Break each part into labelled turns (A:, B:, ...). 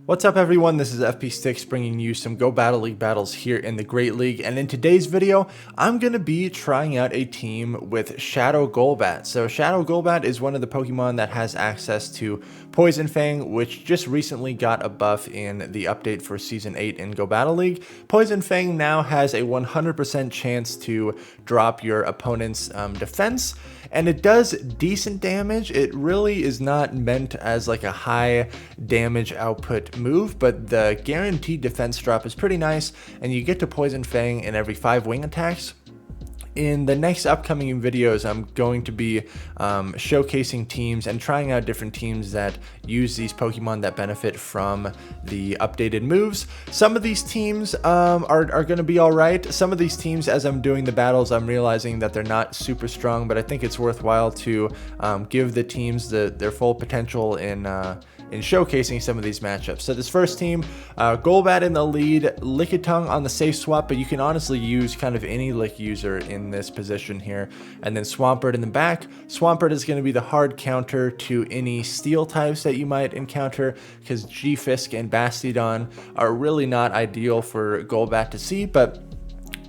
A: What's up everyone, this is FP Sticks bringing you some Go Battle League battles here in the Great League, and in today's video, I'm going to be trying out a team with Shadow Golbat. So Shadow Golbat is one of the Pokemon that has access to Poison Fang, which just recently got a buff in the update for Season 8 in Go Battle League. Poison Fang now has a 100% chance to drop your opponent's defense, and it does decent damage. It really is not meant as like a high damage output move, but the guaranteed defense drop is pretty nice, and you get to Poison Fang in every 5 wing attacks. In the next upcoming videos, I'm going to be showcasing teams and trying out different teams that use these Pokemon that benefit from the updated moves. Some of these teams are going to be alright. Some of these teams, as I'm doing the battles, I'm realizing that they're not super strong, but I think it's worthwhile to give the teams their full potential in showcasing some of these matchups. So this first team, Golbat in the lead, Lickitung on the safe swap, but you can honestly use kind of any Lick user in this position here. And then Swampert in the back. Swampert is going to be the hard counter to any steel types that you might encounter, because G-Fisk and Bastiodon are really not ideal for Golbat to see, but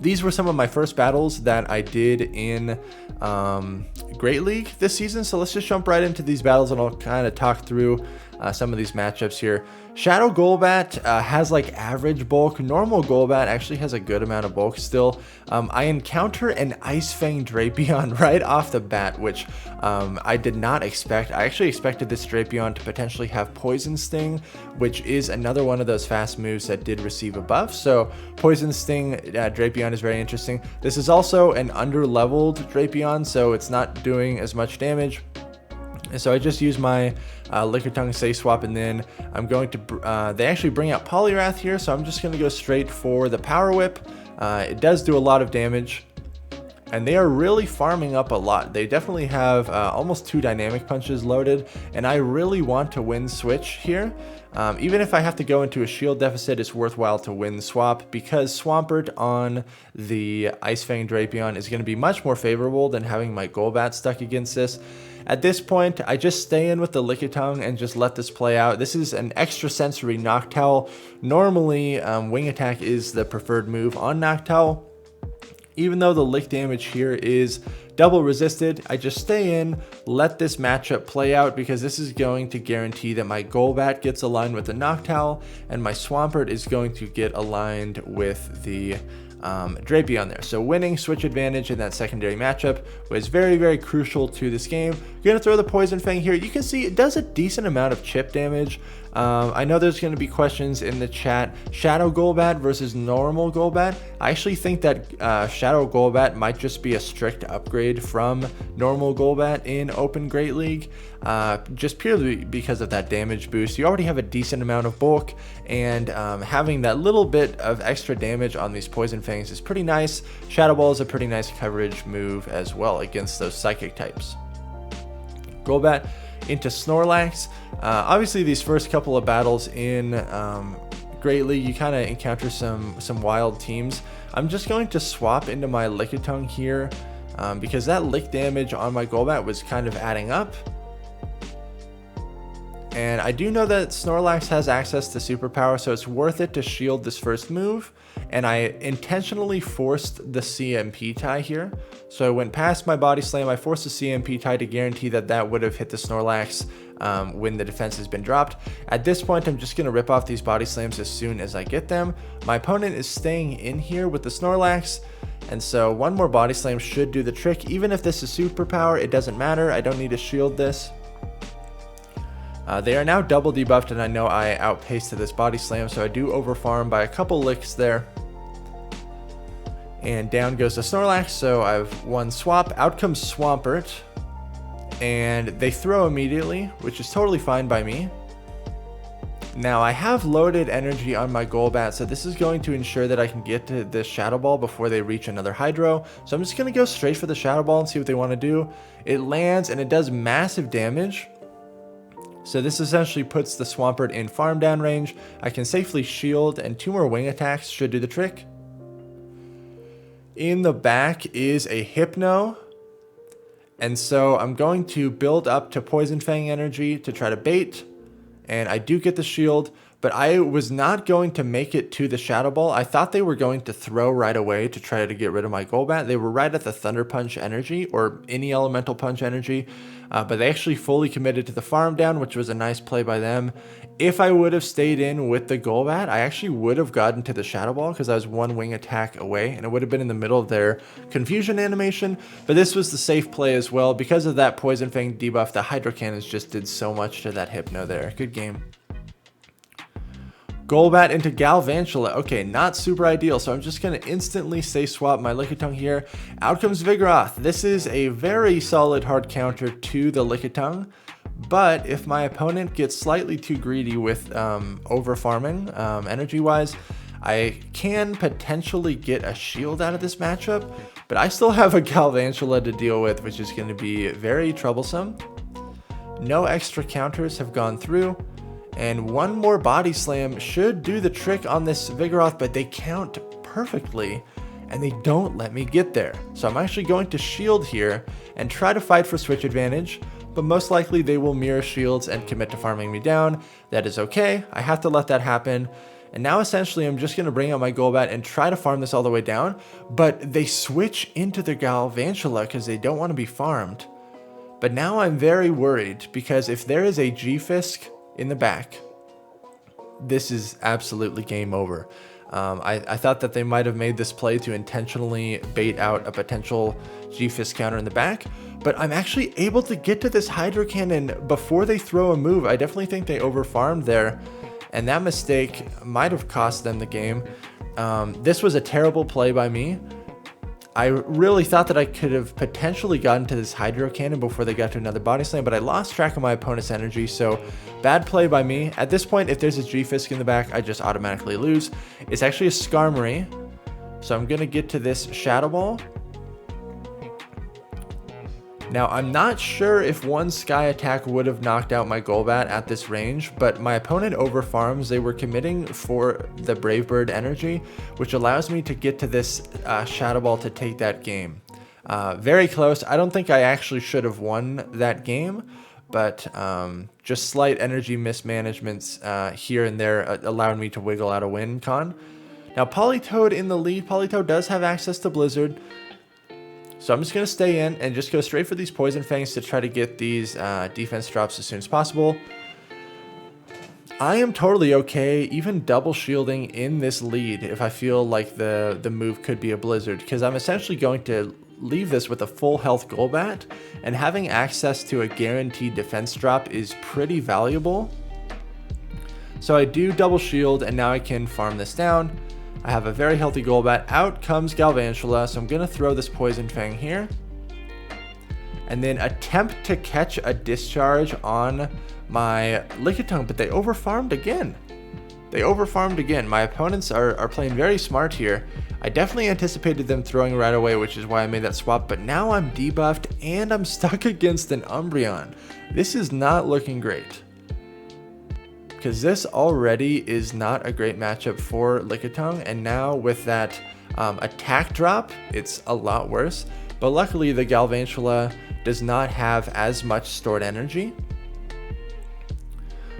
A: these were some of my first battles that I did in Great League this season, so let's just jump right into these battles and I'll kind of talk through some of these matchups here. Shadow Golbat has like average bulk. Normal Golbat actually has a good amount of bulk still. I encounter an Ice Fang Drapion right off the bat, which I did not expect. I actually expected this Drapion to potentially have Poison Sting, which is another one of those fast moves that did receive a buff. So Poison Sting Drapion is very interesting. This is also an under-leveled Drapion, so it's not doing as much damage. And so I just use my Lickitung Safe Swap, and then I'm going to, they actually bring out Poliwrath here, so I'm just going to go straight for the Power Whip. It does do a lot of damage, and they are really farming up a lot. They definitely have almost 2 Dynamic Punches loaded, and I really want to win switch here. Even if I have to go into a shield deficit, it's worthwhile to win swap, because Swampert on the Ice Fang Drapion is going to be much more favorable than having my Golbat stuck against this. At this point, I just stay in with the Lickitung and just let this play out. This is an extrasensory Noctowl. Normally, Wing Attack is the preferred move on Noctowl. Even though the lick damage here is double resisted, I just stay in, let this matchup play out, because this is going to guarantee that my Golbat gets aligned with the Noctowl, and my Swampert is going to get aligned with the Drapion there. So winning switch advantage in that secondary matchup was very, very crucial to this game. You're going to throw the Poison Fang here. You can see it does a decent amount of chip damage. I know there's going to be questions in the chat. Shadow Golbat versus normal Golbat. I actually think that Shadow Golbat might just be a strict upgrade from normal Golbat in Open Great League, just purely because of that damage boost. You already have a decent amount of bulk, and having that little bit of extra damage on these Poison Fangs is pretty nice. Shadow Ball is a pretty nice coverage move as well against those Psychic types. Golbat into Snorlax. Obviously these first couple of battles in Great League, you kind of encounter some wild teams. I'm just going to swap into my Lickitung here, because that lick damage on my Golbat was kind of adding up. And I do know that Snorlax has access to superpower, so it's worth it to shield this first move. And I intentionally forced the CMP tie here. So I went past my Body Slam, I forced the CMP tie to guarantee that that would have hit the Snorlax when the defense has been dropped. At this point, I'm just going to rip off these Body Slams as soon as I get them. My opponent is staying in here with the Snorlax, and so one more Body Slam should do the trick. Even if this is superpower, it doesn't matter. I don't need to shield this. They are now double debuffed, and I know I outpaced this Body Slam, so I do overfarm by a couple licks there. And down goes the Snorlax, so I've won swap. Out comes Swampert, and they throw immediately, which is totally fine by me. Now I have loaded energy on my Golbat, so this is going to ensure that I can get to this Shadow Ball before they reach another Hydro. So I'm just going to go straight for the Shadow Ball and see what they want to do. It lands, and it does massive damage. So this essentially puts the Swampert in farm down range. I can safely shield, and 2 more wing attacks should do the trick. In the back is a Hypno, and so I'm going to build up to Poison Fang energy to try to bait, and I do get the shield. but I was not going to make it to the Shadow Ball. I thought they were going to throw right away to try to get rid of my Golbat. They were right at the Thunder Punch energy, or any Elemental Punch energy, but they actually fully committed to the farm down, which was a nice play by them. If I would have stayed in with the Golbat, I actually would have gotten to the Shadow Ball because I was one wing attack away, and it would have been in the middle of their Confusion animation, but this was the safe play as well. Because of that Poison Fang debuff, the Hydro Cannons just did so much to that Hypno there. Good game. Golbat into Galvantula. Okay, not super ideal, so I'm just going to instantly say swap my Lickitung here. Out comes Vigoroth. This is a very solid hard counter to the Lickitung, but if my opponent gets slightly too greedy with over farming energy-wise, I can potentially get a shield out of this matchup, but I still have a Galvantula to deal with, which is going to be very troublesome. No extra counters have gone through. And one more Body Slam should do the trick on this Vigoroth, but they count perfectly, and they don't let me get there. So I'm actually going to shield here and try to fight for switch advantage, but most likely they will mirror shields and commit to farming me down. That is okay. I have to let that happen. And now essentially I'm just going to bring out my Golbat and try to farm this all the way down, but they switch into the Galvantula because they don't want to be farmed. But now I'm very worried because if there is a G-Fisk in the back, this is absolutely game over. I thought that they might have made this play to intentionally bait out a potential G-Fisk counter in the back, but I'm actually able to get to this Hydro Cannon before they throw a move. I definitely think they overfarmed there, and that mistake might have cost them the game. This was a terrible play by me. I really thought that I could have potentially gotten to this Hydro Cannon before they got to another Body Slam, but I lost track of my opponent's energy, so bad play by me. At this point, if there's a G-Fisk in the back, I just automatically lose. It's actually a Skarmory, so I'm going to get to this Shadow Ball. Now, I'm not sure if one Sky Attack would have knocked out my Golbat at this range, but my opponent overfarms. They were committing for the Brave Bird energy, which allows me to get to this Shadow Ball to take that game. Very close. I don't think I actually should have won that game, but just slight energy mismanagements here and there allowed me to wiggle out a win con. Now, Politoed in the lead. Politoed does have access to Blizzard, so I'm just going to stay in and just go straight for these Poison Fangs to try to get these defense drops as soon as possible. I am totally okay even double shielding in this lead if I feel like the move could be a Blizzard, because I'm essentially going to leave this with a full health Golbat, and having access to a guaranteed defense drop is pretty valuable. So I do double shield, and now I can farm this down. I have a very healthy Golbat. Out comes Galvantula, so I'm going to throw this Poison Fang here. And then attempt to catch a discharge on my Lickitung, but they overfarmed again. They overfarmed again. My opponents are playing very smart here. I definitely anticipated them throwing right away, which is why I made that swap, but now I'm debuffed and I'm stuck against an Umbreon. This is not looking great, because this already is not a great matchup for Lickitung, and now with that attack drop, it's a lot worse. But luckily, the Galvantula does not have as much stored energy.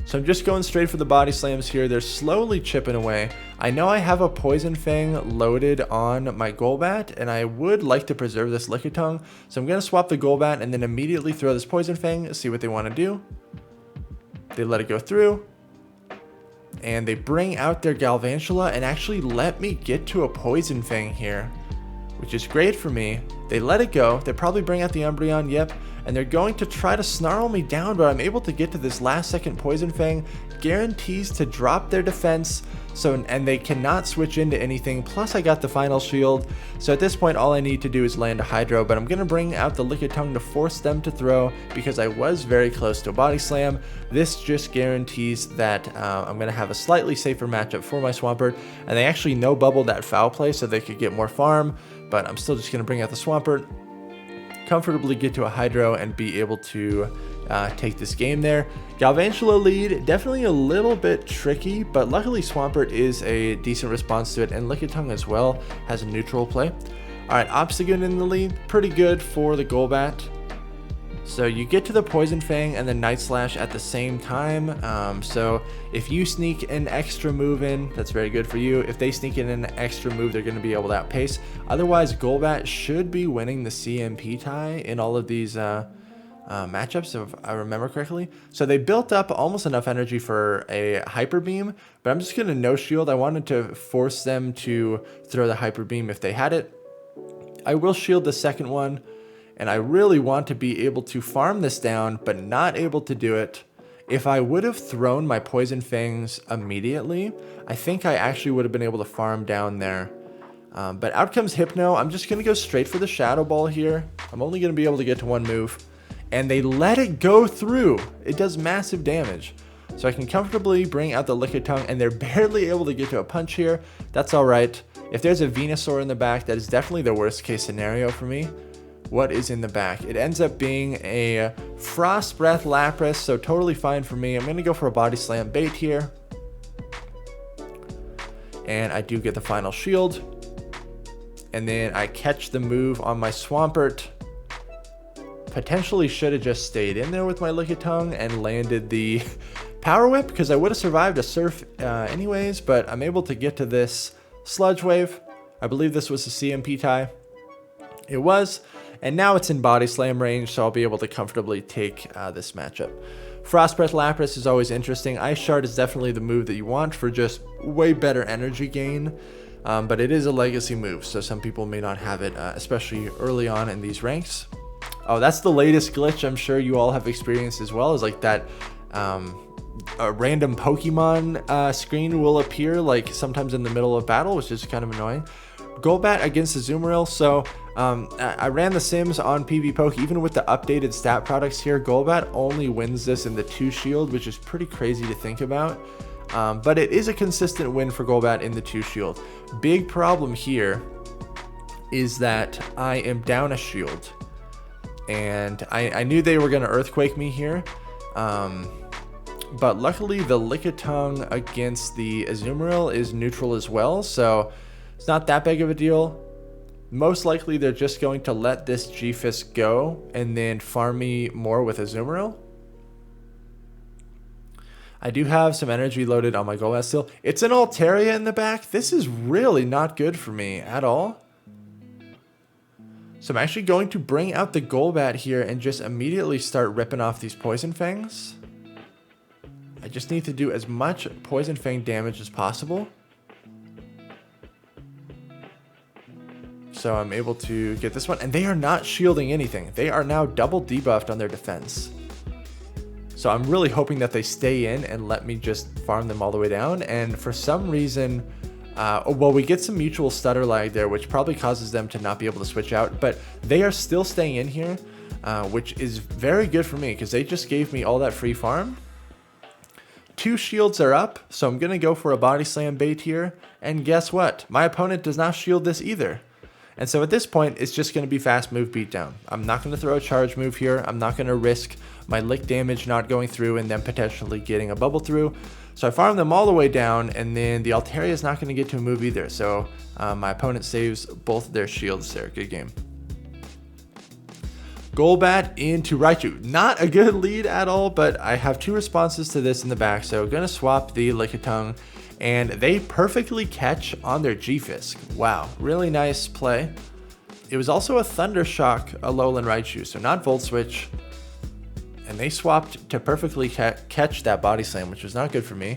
A: So I'm just going straight for the Body Slams here. They're slowly chipping away. I know I have a Poison Fang loaded on my Golbat, and I would like to preserve this Lickitung. So I'm going to swap the Golbat and then immediately throw this Poison Fang, see what they want to do. They let it go through, and they bring out their Galvantula and actually let me get to a Poison Fang here, which is great for me. They let it go. They probably bring out the Umbreon, yep, and they're going to try to snarl me down, but I'm able to get to this last second Poison Fang. Guarantees to drop their defense, and they cannot switch into anything, plus I got the final shield. So at this point, all I need to do is land a Hydro, but I'm going to bring out the Lickitung to force them to throw, because I was very close to a Body Slam. This just guarantees that I'm going to have a slightly safer matchup for my Swampert, and they actually no-bubbled that Foul Play so they could get more farm, but I'm still just going to bring out the Swampert, comfortably get to a Hydro, and be able to take this game there. Galvantula lead, definitely a little bit tricky, but luckily Swampert is a decent response to it, and Lickitung as well has a neutral play. Alright, Obstagoon in the lead, pretty good for the Golbat. So you get to the Poison Fang and the Night Slash at the same time. So if you sneak an extra move in, that's very good for you. If they sneak in an extra move, they're going to be able to outpace. Otherwise, Golbat should be winning the CMP tie in all of these matchups, if I remember correctly. So they built up almost enough energy for a Hyper Beam, but I'm just going to no shield. I wanted to force them to throw the Hyper Beam if they had it. I will shield the second one. And I really want to be able to farm this down, but not able to do it. If I would have thrown my Poison Fangs immediately, I think I actually would have been able to farm down there. But out comes Hypno. I'm just going to go straight for the Shadow Ball here. I'm only going to be able to get to one move. And they let it go through. It does massive damage. So I can comfortably bring out the Lickitung, and they're barely able to get to a punch here. That's alright. If there's a Venusaur in the back, that is definitely the worst case scenario for me. What is in the back? It ends up being a Frost Breath Lapras, so totally fine for me. I'm going to go for a Body Slam bait here. And I do get the final shield. And then I catch the move on my Swampert. Potentially should have just stayed in there with my Lickitung and landed the Power Whip, because I would have survived a Surf anyways, but I'm able to get to this Sludge Wave. I believe this was a CMP tie. It was. And now it's in Body Slam range, so I'll be able to comfortably take this matchup. Frost Breath Lapras is always interesting. Ice Shard is definitely the move that you want for just way better energy gain. But it is a legacy move, so some people may not have it, especially early on in these ranks. Oh, that's the latest glitch I'm sure you all have experienced as well, is like that a random Pokemon screen will appear like sometimes in the middle of battle, which is kind of annoying. Golbat against Azumarill. So I ran the sims on PvPoke. Even with the updated stat products here, Golbat only wins this in the 2 shield, which is pretty crazy to think about. But it is a consistent win for Golbat in the 2 shield. Big problem here is that I am down a shield. And I knew they were going to Earthquake me here. But luckily the Lickitung against the Azumarill is neutral as well. So it's not that big of a deal. Most likely they're just going to let this G-Fist go and then farm me more with Azumarill. I do have some energy loaded on my Golbat still. It's an Altaria in the back. This is really not good for me at all. So I'm actually going to bring out the Golbat here and just immediately start ripping off these Poison Fangs. I just need to do as much Poison Fang damage as possible. So I'm able to get this one, and they are not shielding anything. They are now double debuffed on their defense. So I'm really hoping that they stay in and let me just farm them all the way down. And for some reason, well, we get some mutual stutter lag there, which probably causes them to not be able to switch out, but they are still staying in here, which is very good for me because they just gave me all that free farm. 2 shields are up, so I'm going to go for a Body Slam bait here. And guess what? My opponent does not shield this either. And so at this point, it's just going to be fast move beatdown. I'm not going to throw a charge move here. I'm not going to risk my lick damage not going through and then potentially getting a bubble through. So I farm them all the way down, and then the Altaria is not going to get to a move either. So my opponent saves both of their shields there. Good game. Golbat into Raichu. Not a good lead at all, but I have 2 responses to this in the back. So I'm going to swap the Lickitung. And they perfectly catch on their G-Fisk. Wow, really nice play. It was also a Thunder Shock Alolan Raichu, so not Volt Switch. And they swapped to perfectly catch that Body Slam, which was not good for me.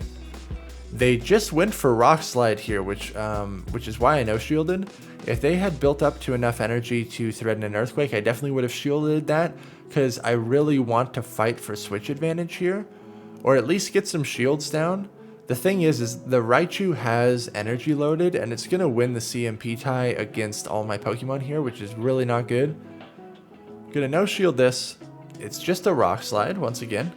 A: They just went for Rock Slide here, which is why I no-shielded. If they had built up to enough energy to threaten an Earthquake, I definitely would have shielded that, because I really want to fight for switch advantage here, or at least get some shields down. The thing is the Raichu has energy loaded, and it's going to win the CMP tie against all my Pokemon here, which is really not good. I'm going to no-shield this. It's just a Rock Slide, once again.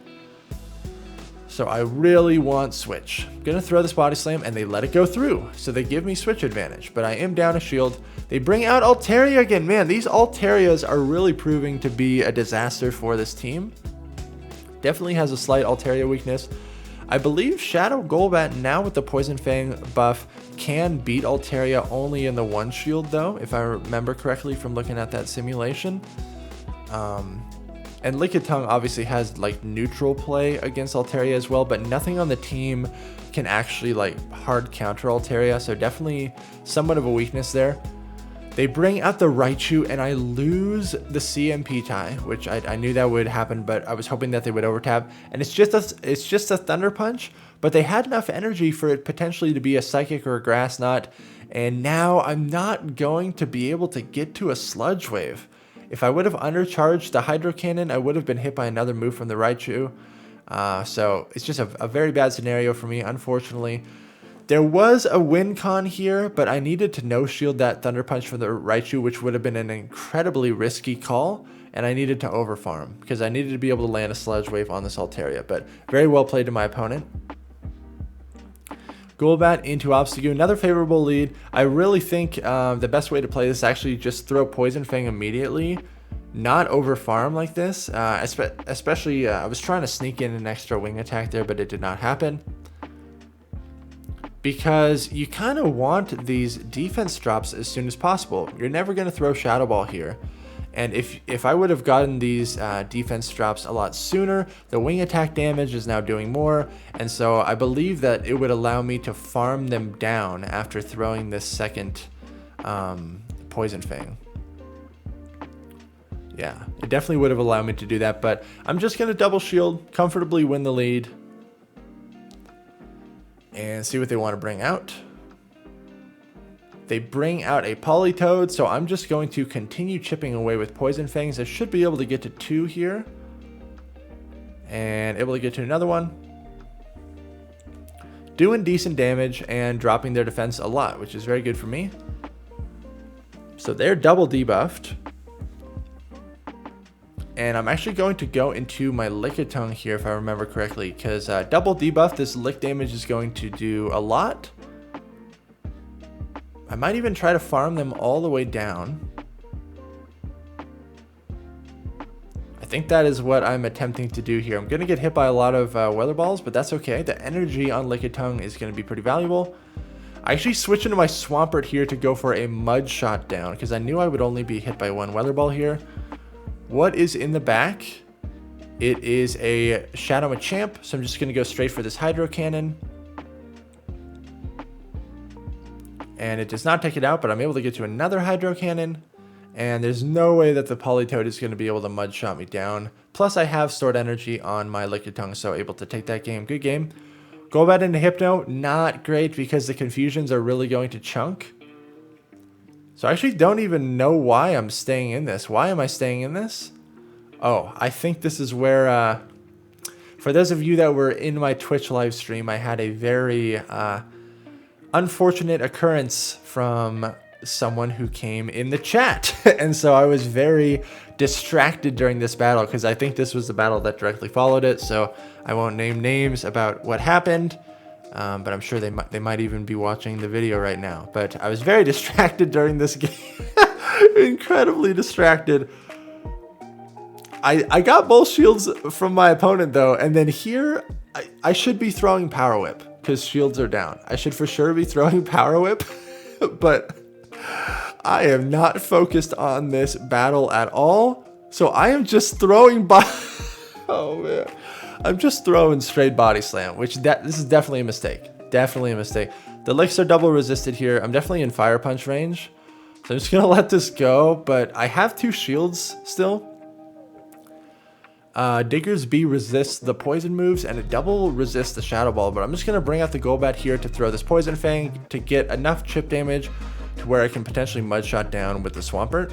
A: So I really want Switch. I'm going to throw this Body Slam, and they let it go through. So they give me Switch advantage, but I am down a shield. They bring out Altaria again. Man, these Altarias are really proving to be a disaster for this team. Definitely has a slight Altaria weakness. I believe Shadow Golbat, now with the Poison Fang buff, can beat Altaria only in the 1 shield though, if I remember correctly from looking at that simulation. And Lickitung obviously has like neutral play against Altaria as well, but nothing on the team can actually like hard counter Altaria, so definitely somewhat of a weakness there. They bring out the Raichu and I lose the CMP tie, which I knew that would happen, but I was hoping that they would overtap. And it's just a Thunder Punch, but they had enough energy for it potentially to be a Psychic or a Grass Knot. And now I'm not going to be able to get to a Sludge Wave. If I would have undercharged the Hydro Cannon, I would have been hit by another move from the Raichu. So it's just a very bad scenario for me, unfortunately. There was a win con here, but I needed to no-shield that Thunder Punch from the Raichu, which would have been an incredibly risky call, and I needed to overfarm, because I needed to be able to land a Sludge Wave on this Altaria, but very well played to my opponent. Golbat into Obstagoon, another favorable lead. I really think the best way to play this is actually just throw Poison Fang immediately, not overfarm like this, especially I was trying to sneak in an extra wing attack there, but it did not happen. Because you kind of want these defense drops as soon as possible. You're never going to throw Shadow Ball here. And if I would have gotten these defense drops a lot sooner, the wing attack damage is now doing more. And so I believe that it would allow me to farm them down after throwing this second Poison Fang. Yeah, it definitely would have allowed me to do that. But I'm just going to double shield, comfortably win the lead. And see what they want to bring out. They bring out a Politoed, so I'm just going to continue chipping away with Poison Fangs. I should be able to get to 2 here. And able to get to another one. Doing decent damage and dropping their defense a lot, which is very good for me. So they're double debuffed. And I'm actually going to go into my Lickitung here if I remember correctly, because double debuff, this lick damage is going to do a lot. I might even try to farm them all the way down. I think that is what I'm attempting to do here. I'm going to get hit by a lot of Weather Balls, but that's okay. The energy on Lickitung is going to be pretty valuable. I actually switched into my Swampert here to go for a Mud Shot down, because I knew I would only be hit by 1 Weather Ball here. What is in the back? It is a Shadow Machamp, so I'm just going to go straight for this Hydro Cannon. And it does not take it out, but I'm able to get to another Hydro Cannon. And there's no way that the Politoed is going to be able to Mud Shot me down. Plus I have stored energy on my Lickitung, so able to take that game. Good game. Golbat into Hypno, not great because the confusions are really going to chunk. So I actually don't even know why I'm staying in this. Why am I staying in this? Oh, I think this is where, for those of you that were in my Twitch live stream, I had a very unfortunate occurrence from someone who came in the chat. And so I was very distracted during this battle because I think this was the battle that directly followed it. So I won't name names about what happened. But I'm sure they might even be watching the video right now. But I was very distracted during this game. Incredibly distracted. I got both shields from my opponent though. And then here, I should be throwing Power Whip because shields are down. I should for sure be throwing Power Whip. But I am not focused on this battle at all. So I am just throwing oh man. I'm just throwing straight Body Slam, which this is definitely a mistake. Definitely a mistake. The licks are double resisted here. I'm definitely in Fire Punch range. So I'm just going to let this go, but I have 2 shields still. Digger's B resists the poison moves, and it double resists the Shadow Ball, but I'm just going to bring out the Golbat here to throw this Poison Fang to get enough chip damage to where I can potentially Mud Shot down with the Swampert.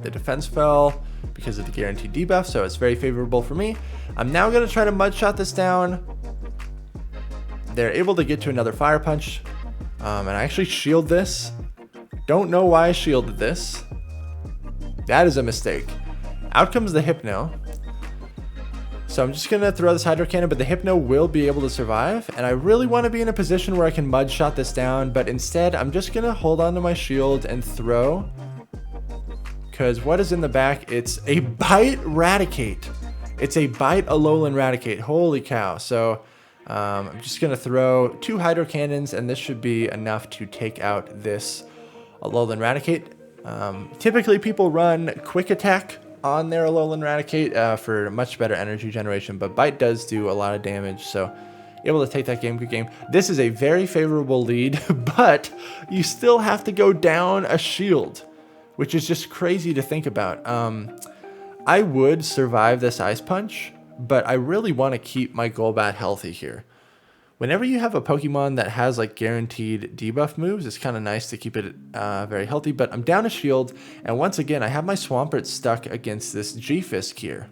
A: The defense fell because of the guaranteed debuff, so it's very favorable for me. I'm now going to try to Mud Shot this down. They're able to get to another Fire Punch, and I actually shield this. Don't know why I shielded this. That is a mistake. Out comes the Hypno. So I'm just going to throw this Hydro Cannon, but the Hypno will be able to survive. And I really want to be in a position where I can Mud Shot this down, but instead I'm just going to hold on to my shield and throw. Because what is in the back? It's a Bite Raticate. It's a Bite Alolan Raticate. Holy cow. So I'm just going to throw 2 Hydro Cannons, and this should be enough to take out this Alolan Raticate. Typically people run Quick Attack on their Alolan Raticate for much better energy generation, but Bite does do a lot of damage, so able to take that game. Good game. This is a very favorable lead, but you still have to go down a shield, which is just crazy to think about. I would survive this Ice Punch, but I really want to keep my Golbat healthy here. Whenever you have a Pokemon that has like guaranteed debuff moves, it's kind of nice to keep it very healthy, but I'm down a shield, and once again, I have my Swampert stuck against this G-Fisk here.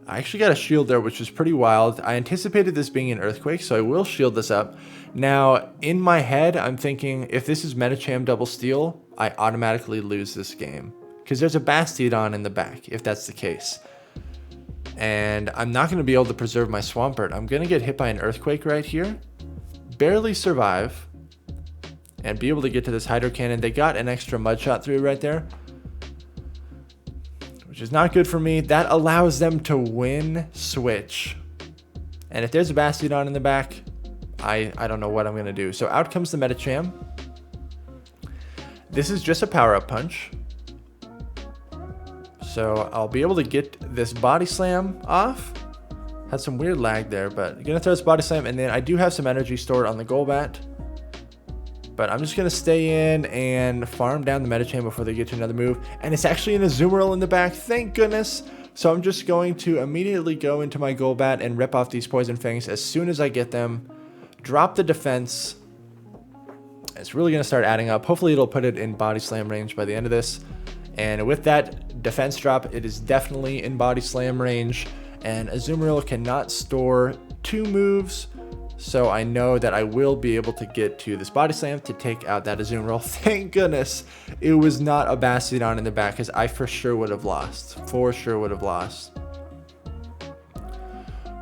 A: I actually got a shield there, which was pretty wild. I anticipated this being an Earthquake, so I will shield this up. Now, in my head, I'm thinking, if this is Medicham Double Steel, I automatically lose this game, because there's a Bastiodon in the back, if that's the case. And I'm not going to be able to preserve my Swampert. I'm going to get hit by an Earthquake right here, barely survive, and be able to get to this Hydro Cannon. They got an extra Mud Shot through right there, which is not good for me. That allows them to win switch. And if there's a Bastiodon in the back, I don't know what I'm going to do. So out comes the Medicham. This is just a power-up punch. So I'll be able to get this Body Slam off. Had some weird lag there, but I'm going to throw this Body Slam, and then I do have some energy stored on the Golbat. But I'm just going to stay in and farm down the Medicham before they get to another move. And it's actually an Azumarill in the back, thank goodness. So I'm just going to immediately go into my Golbat and rip off these Poison Fangs as soon as I get them. Drop the defense. It's really going to start adding up. Hopefully it'll put it in Body Slam range by the end of this. And with that defense drop, it is definitely in Body Slam range. And Azumarill cannot store 2 moves. So I know that I will be able to get to this Body Slam to take out that Azumarill. Thank goodness it was not a Bastiodon in the back, because I for sure would have lost. For sure would have lost.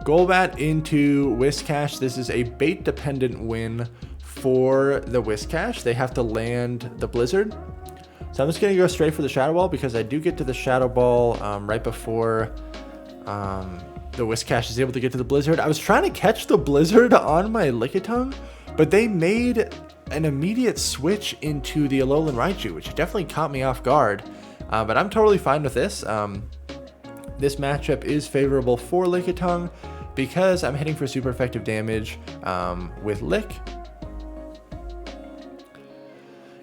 A: Golbat into Whiscash. This is a bait dependent win for the Whiscash. They have to land the Blizzard. So I'm just going to go straight for the Shadow Ball, because I do get to the Shadow Ball right before the Whiscash is able to get to the Blizzard. I was trying to catch the Blizzard on my Lickitung, but they made an immediate switch into the Alolan Raichu, which definitely caught me off guard. But I'm totally fine with this. This matchup is favorable for Lickitung because I'm hitting for super effective damage with Lick.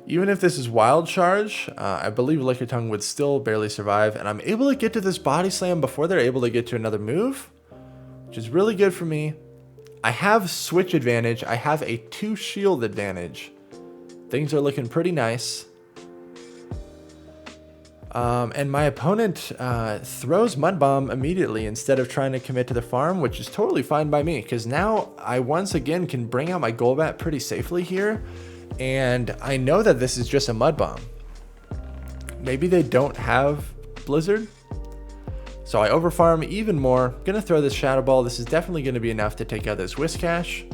A: Even if this is Wild Charge, I believe Lickitung would still barely survive, and I'm able to get to this Body Slam before they're able to get to another move, which is really good for me. I have switch advantage. I have a 2 shield advantage. Things are looking pretty nice. And my opponent throws Mud Bomb immediately instead of trying to commit to the farm, which is totally fine by me, because now I once again can bring out my Golbat pretty safely here. And I know that this is just a Mud Bomb. Maybe they don't have Blizzard. So I overfarm even more. Gonna throw this Shadow Ball. This is definitely gonna be enough to take out this Whiscash.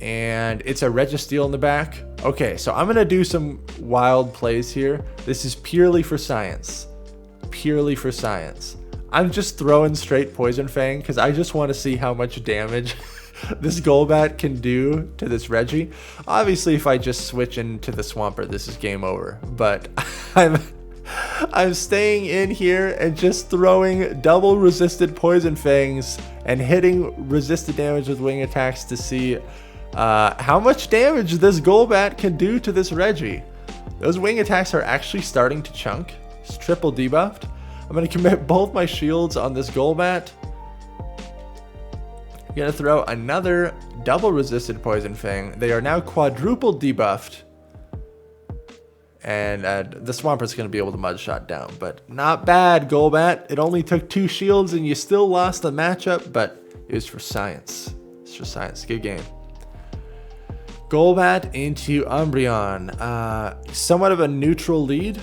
A: And it's a Registeel in the back. Okay, so I'm gonna do some wild plays here. This is purely for science. Purely for science. I'm just throwing straight Poison Fang because I just want to see how much damage this Golbat can do to this Reggie. Obviously, if I just switch into the Swampert, this is game over. But I'm staying in here and just throwing double resisted Poison Fangs and hitting resisted damage with wing attacks to see how much damage this Golbat can do to this Reggie. Those wing attacks are actually starting to chunk. It's triple debuffed. I'm going to commit both my shields on this Golbat. I'm going to throw another double resisted Poison Fang. They are now quadruple debuffed. And the Swampert's going to be able to Mud Shot down. But not bad, Golbat. It only took 2 shields and you still lost the matchup. But it was for science. It's for science. Good game. Golbat into Umbreon. Somewhat of a neutral lead.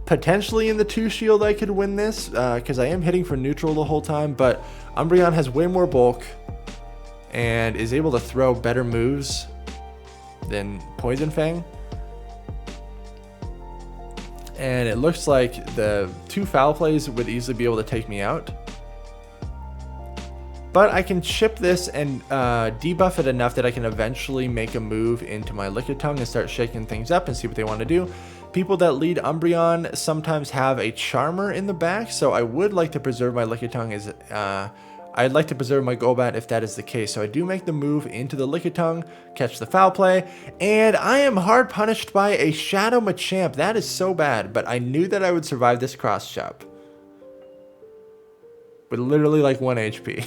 A: Potentially in the 2 shield I could win this. Because I am hitting for neutral the whole time. But Umbreon has way more bulk. And is able to throw better moves than Poison Fang. And it looks like the 2 foul plays would easily be able to take me out. But I can chip this and debuff it enough that I can eventually make a move into my Lickitung and start shaking things up and see what they want to do. People that lead Umbreon sometimes have a Charmer in the back, so I would like to preserve my Lickitung as I'd like to preserve my Golbat if that is the case. So I do make the move into the Lickitung, catch the foul play, and I am hard punished by a Shadow Machamp. That is so bad, but I knew that I would survive this cross chop with literally like 1 HP.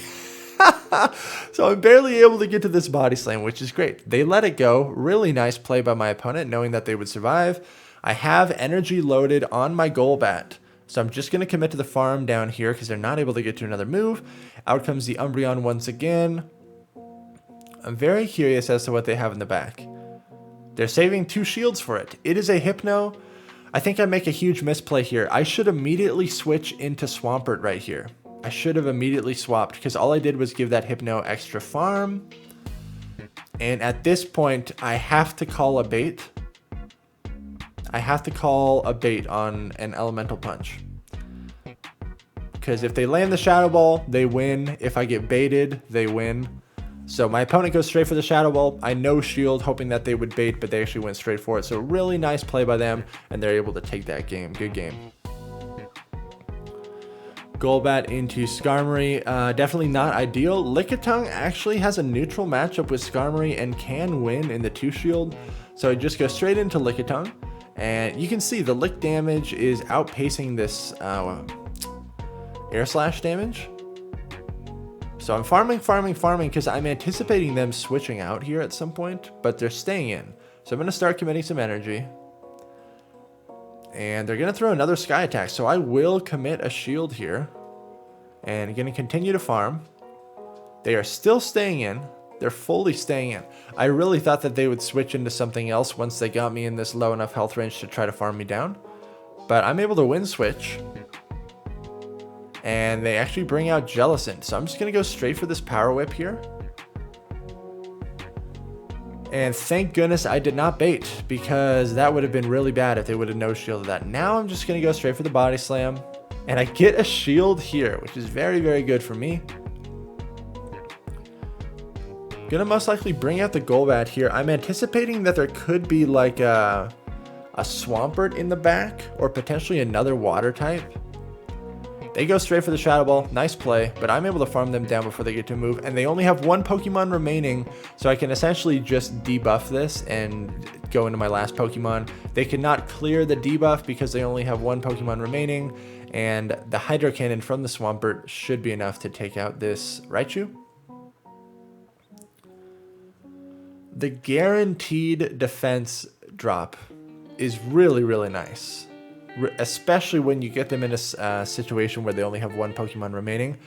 A: So I'm barely able to get to this body slam, which is great. They let it go. Really nice play by my opponent, knowing that they would survive. I have energy loaded on my Golbat, so I'm just going to commit to the farm down here because they're not able to get to another move. Out comes the Umbreon once again. I'm very curious as to what they have in the back. They're saving 2 shields for it. It is a Hypno. I think I make a huge misplay here. I should immediately switch into Swampert right here. I should have immediately swapped because all I did was give that Hypno extra farm. And at this point, I have to call a bait. I have to call a bait on an Elemental Punch. Because if they land the Shadow Ball, they win. If I get baited, they win. So my opponent goes straight for the Shadow Ball. I no shield, hoping that they would bait, but they actually went straight for it. So really nice play by them, and they're able to take that game. Good game. Golbat into Skarmory. Definitely not ideal. Lickitung actually has a neutral matchup with Skarmory and can win in the 2 shield. So I just go straight into Lickitung. And you can see the lick damage is outpacing this air slash damage. So I'm farming because I'm anticipating them switching out here at some point, but they're staying in. So I'm going to start committing some energy. And they're going to throw another Sky Attack, so I will commit a shield here. And going to continue to farm. They are still staying in. They're fully staying in. I really thought that they would switch into something else once they got me in this low enough health range to try to farm me down. But I'm able to win switch. And they actually bring out Jellicent. So I'm just going to go straight for this Power Whip here. And thank goodness I did not bait, because that would have been really bad if they would have no shielded that. Now I'm just going to go straight for the Body Slam. And I get a shield here, which is very, very good for me. Gonna most likely bring out the Golbat here. I'm anticipating that there could be like a Swampert in the back, or potentially another water type. They go straight for the Shadow Ball. Nice play, but I'm able to farm them down before they get to move. And they only have 1 Pokemon remaining, so I can essentially just debuff this and go into my last Pokemon. They cannot clear the debuff because they only have 1 Pokemon remaining. And the Hydro Cannon from the Swampert should be enough to take out this Raichu. The guaranteed defense drop is really, really nice. Especially when you get them in a situation where they only have 1 Pokemon remaining.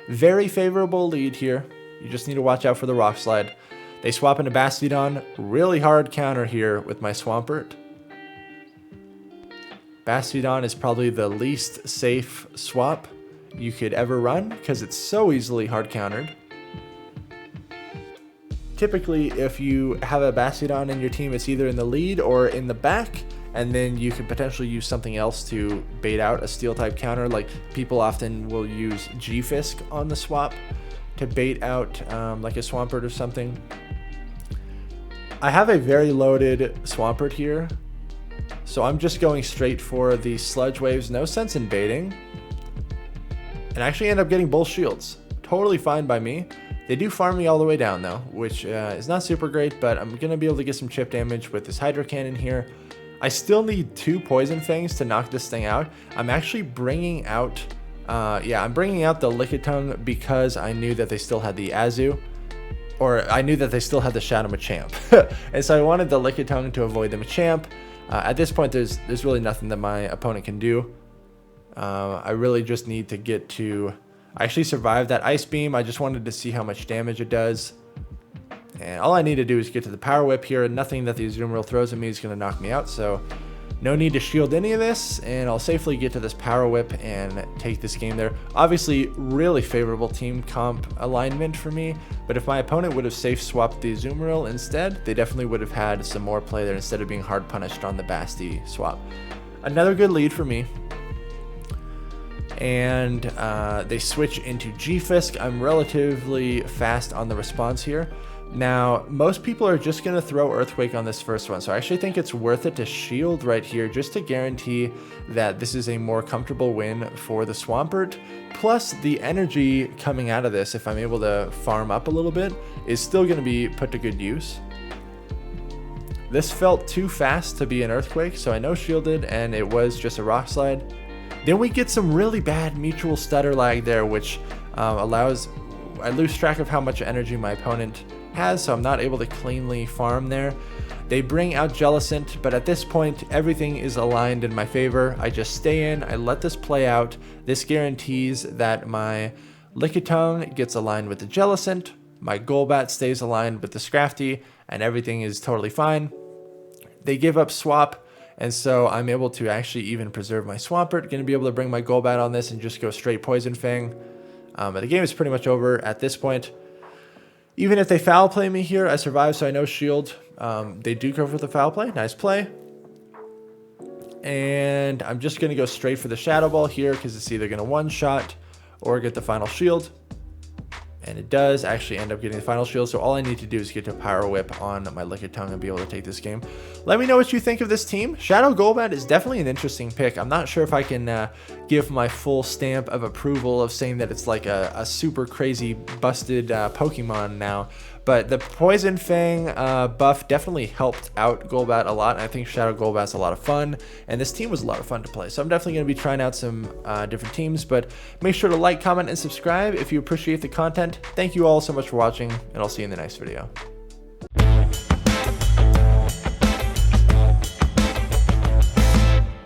A: Very favorable lead here. You just need to watch out for the Rock Slide. They swap into Bastiodon. Really hard counter here with my Swampert. Bastiodon is probably the least safe swap you could ever run because it's so easily hard countered. Typically, if you have a Bastiodon in your team, it's either in the lead or in the back, and then you could potentially use something else to bait out a Steel-type counter. Like, people often will use G-Fisk on the swap to bait out like a Swampert or something. I have a very loaded Swampert here, so I'm just going straight for the Sludge Waves. No sense in baiting. And I actually end up getting both shields. Totally fine by me. They do farm me all the way down though, which is not super great, but I'm going to be able to get some chip damage with this Hydro Cannon here. I still need 2 Poison Fangs to knock this thing out. I'm actually bringing out, I'm bringing out the Lickitung because I knew that they still had the Azu, or I knew that they still had the Shadow Machamp. And so I wanted the Lickitung to avoid the Machamp. At this point, there's really nothing that my opponent can do. I really just need to get to... I actually survived that Ice Beam. I just wanted to see how much damage it does. And all I need to do is get to the Power Whip here, and nothing that the Azumarill throws at me is going to knock me out. So no need to shield any of this, and I'll safely get to this Power Whip and take this game there. Obviously, really favorable team comp alignment for me, but if my opponent would have safe swapped the Azumarill instead, they definitely would have had some more play there instead of being hard punished on the Basti swap. Another good lead for me. And they switch into G-Fisk. I'm relatively fast on the response here. Now, most people are just going to throw Earthquake on this first one, so I actually think it's worth it to shield right here just to guarantee that this is a more comfortable win for the Swampert. Plus, the energy coming out of this, if I'm able to farm up a little bit, is still going to be put to good use. This felt too fast to be an Earthquake, so I no shielded, and it was just a Rock Slide. Then we get some really bad mutual stutter lag there, which allows... I lose track of how much energy my opponent has, so I'm not able to cleanly farm there. They bring out Jellicent, but at this point everything is aligned in my favor. I just stay in, I let this play out. This guarantees that my Lickitung gets aligned with the Jellicent, my Golbat stays aligned with the Scrafty, and everything is totally fine. They give up Swap, and so I'm able to actually even preserve my Swampert. Going to be able to bring my Golbat on this and just go straight Poison Fang. But the game is pretty much over at this point. Even if they foul play me here, I survive, so I no shield. They do go for the foul play. Nice play. And I'm just going to go straight for the Shadow Ball here because it's either going to one-shot or get the final shield. And it does actually end up getting the final shield, so all I need to do is get to Pyro Whip on my Lickitung and be able to take this game. Let me know what you think of this team. Shadow Golbat is definitely an interesting pick. I'm not sure if I can give my full stamp of approval of saying that it's like a super crazy busted Pokemon now. But the Poison Fang buff definitely helped out Golbat a lot. And I think Shadow Golbat's a lot of fun. And this team was a lot of fun to play. So I'm definitely going to be trying out some different teams. But make sure to like, comment, and subscribe if you appreciate the content. Thank you all so much for watching, and I'll see you in the next video.